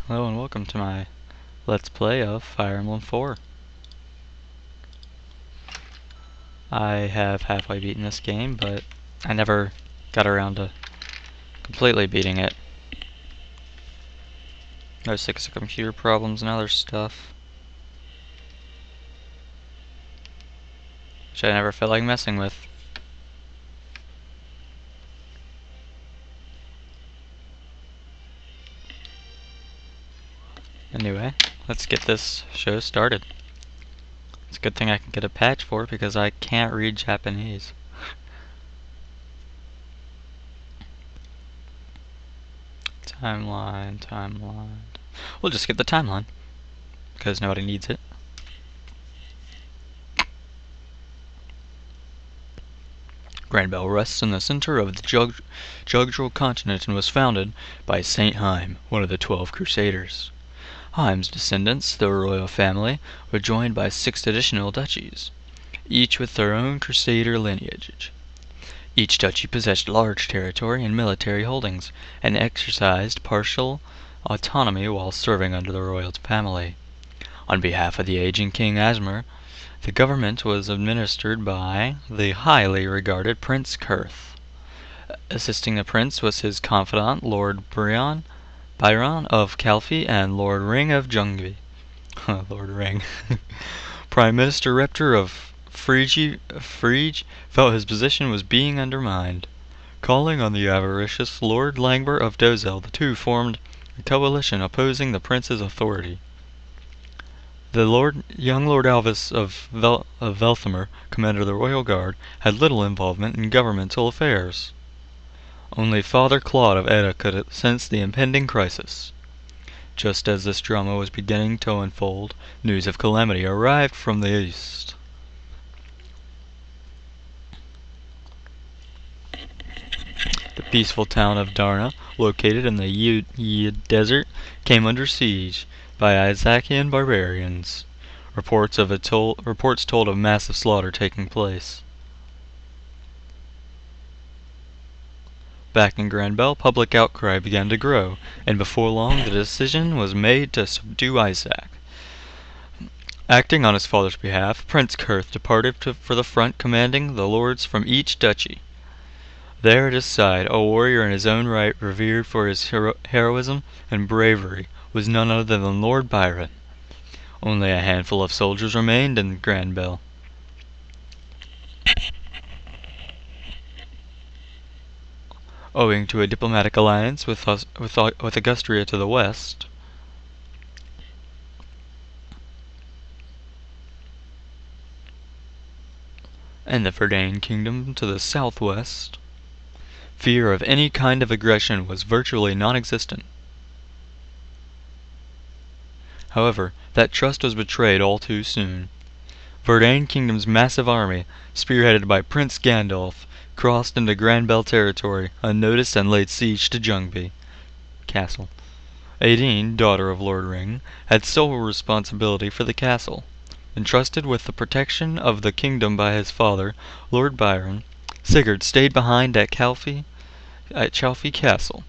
Hello and welcome to my Let's Play of Fire Emblem 4. I have halfway beaten this game, but I never got around to completely beating it. I was sick of computer problems and other stuff, which I never felt like messing with. Anyway, let's get this show started. It's a good thing I can get a patch for it because I can't read Japanese. Timeline. We'll just get the timeline, because nobody needs it. Granbell rests in the center of the Jugdral continent and was founded by Saint Haim, one of the 12 Crusaders. Haim's descendants, the royal family, were joined by 6 additional duchies, each with their own Crusader lineage. Each duchy possessed large territory and military holdings, and exercised partial autonomy while serving under the royal family. On behalf of the aging King Asmer, the government was administered by the highly regarded Prince Kurth. Assisting the prince was his confidant, Lord Byron of Calfee and Lord Ring of Jungvi. Lord Ring. Prime Minister Reptor of Frege felt his position was being undermined. Calling on the avaricious Lord Langber of Dozel, the two formed a coalition opposing the prince's authority. The young Lord Alvis of Velthamer, commander of the Royal Guard, had little involvement in governmental affairs. Only Father Claude of Edda could sense the impending crisis. Just as this drama was beginning to unfold, news of calamity arrived from the east. The peaceful town of Darna, located in the Yid Desert, came under siege by Isakian barbarians. Reports told of massive slaughter taking place. Back in Granbell, public outcry began to grow, and before long the decision was made to subdue Isaac. Acting on his father's behalf, Prince Kurth departed for the front, commanding the lords from each duchy. There at his side, a warrior in his own right, revered for his heroism and bravery, was none other than Lord Byron. Only a handful of soldiers remained in Granbell. Owing to a diplomatic alliance with Augustria to the west, and the Verdane Kingdom to the southwest, fear of any kind of aggression was virtually non-existent. However, that trust was betrayed all too soon. Verdane Kingdom's massive army, spearheaded by Prince Gandalf, crossed into Granbell territory unnoticed and laid siege to Jungvi Castle. Aideen, daughter of Lord Ring, had sole responsibility for the castle. Entrusted with the protection of the kingdom by his father, Lord Byron, Sigurd stayed behind at Calfee Castle.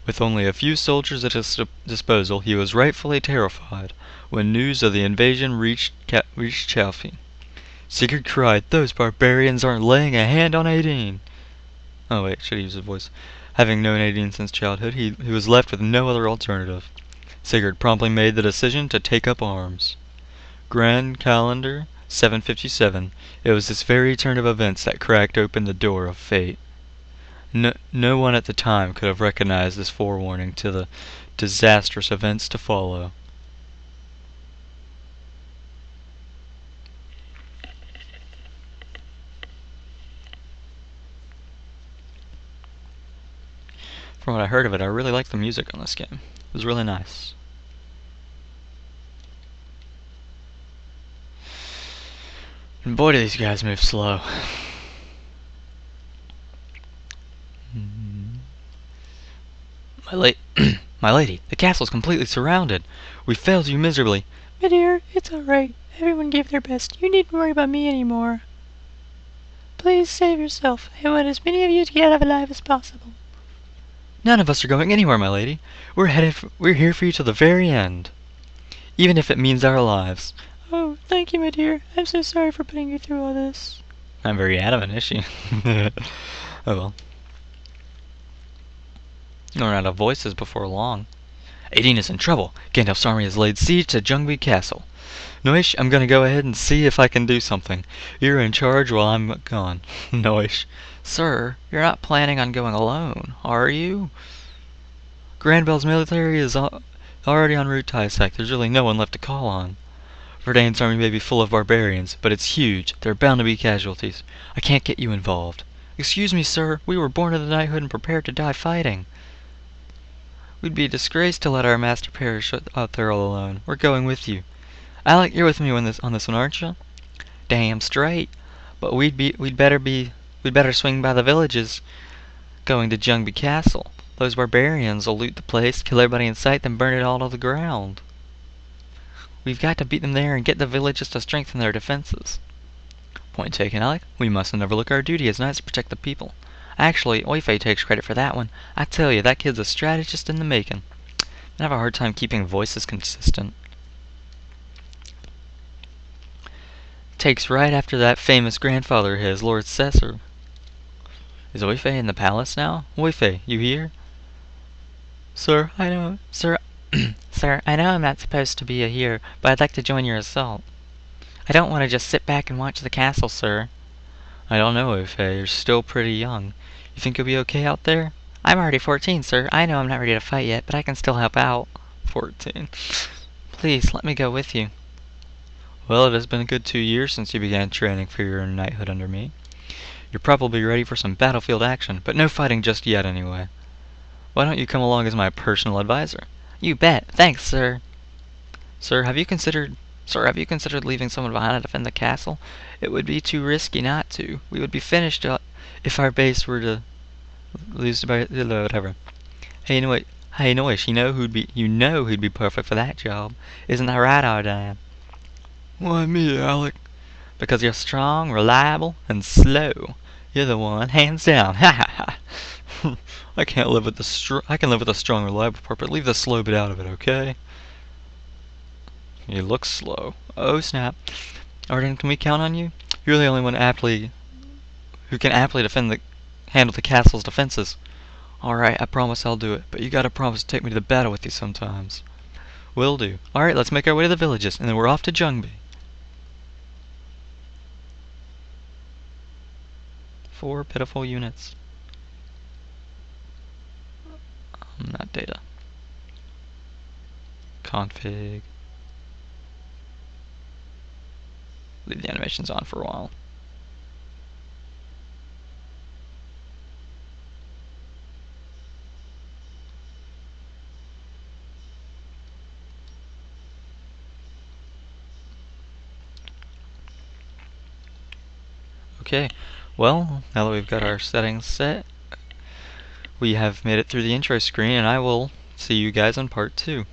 With only a few soldiers at his disposal, he was rightfully terrified when news of the invasion reached Calfee. Sigurd cried, "Those barbarians aren't laying a hand on Aideen!" Oh wait, should use his voice. Having known Aideen since childhood, he was left with no other alternative. Sigurd promptly made the decision to take up arms. Grand Calendar 757. It was this very turn of events that cracked open the door of fate. No one at the time could have recognized this forewarning to the disastrous events to follow. From what I heard of it, I really liked the music on this game. It was really nice. And boy, do these guys move slow. My lady, the castle's completely surrounded. We failed you miserably. My dear, it's alright. Everyone gave their best. You needn't worry about me anymore. Please save yourself. I want as many of you to get out alive as possible. None of us are going anywhere, my lady. We're here for you till the very end, even if it means our lives. Oh, thank you, my dear. I'm so sorry for putting you through all this. Not very adamant, is she? Oh well. You'll run out of voices before long. Aideen is in trouble. Gandalf's army has laid siege to Jungby Castle. Noish, I'm gonna go ahead and see if I can do something. You're in charge while I'm gone. Noish. Sir, you're not planning on going alone, are you? Granbel's military is already en route to Isaac. There's really no one left to call on. Verdane's army may be full of barbarians, but it's huge. There are bound to be casualties. I can't get you involved. Excuse me, sir. We were born into knighthood and prepared to die fighting. We'd be a disgrace to let our master perish out there all alone. We're going with you. Alec, you're with me on this one, aren't you? Damn straight. But we'd better swing by the villages going to Jungby Castle. Those barbarians will loot the place, kill everybody in sight, then burn it all to the ground. We've got to beat them there and get the villages to strengthen their defenses. Point taken, Alec. We mustn't overlook our duty as knights to protect the people. Actually, Oyfei takes credit for that one. I tell you, that kid's a strategist in the making. I have a hard time keeping voices consistent. Takes right after that famous grandfather of his, Lord Cesar. Is Oyfei in the palace now? Oyfei, you here? Sir, I know, sir, sir, I know I'm not supposed to be here, but I'd like to join your assault. I don't want to just sit back and watch the castle, sir. I don't know, Oyfei. You're still pretty young. You think you'll be okay out there? I'm already 14, sir. I know I'm not ready to fight yet, but I can still help out. 14. Please, let me go with you. Well, it has been a good 2 years since you began training for your knighthood under me. You're probably ready for some battlefield action, but no fighting just yet anyway. Why don't you come along as my personal advisor? You bet. Thanks, sir. Sir, have you considered leaving someone behind to defend the castle? It would be too risky not to. We would be finished if our base were to lose by whatever. Hey, Noish, you know who'd be perfect for that job. Isn't that right, Ardan? Why me, Alec? Because you're strong, reliable, and slow. You're the one, hands down. Ha ha ha. I can live with the strong, reliable part, but leave the slow bit out of it, okay? You look slow. Oh snap! Arden, can we count on you? You're the only one who can aptly handle the castle's defenses. All right, I promise I'll do it, but you gotta promise to take me to the battle with you sometimes. Will do. All right, let's make our way to the villages, and then we're off to Jungby. 4 pitiful units. Not data. Config. Leave the animations on for a while. Okay, well, now that we've got our settings set, we have made it through the intro screen, and I will see you guys on part 2.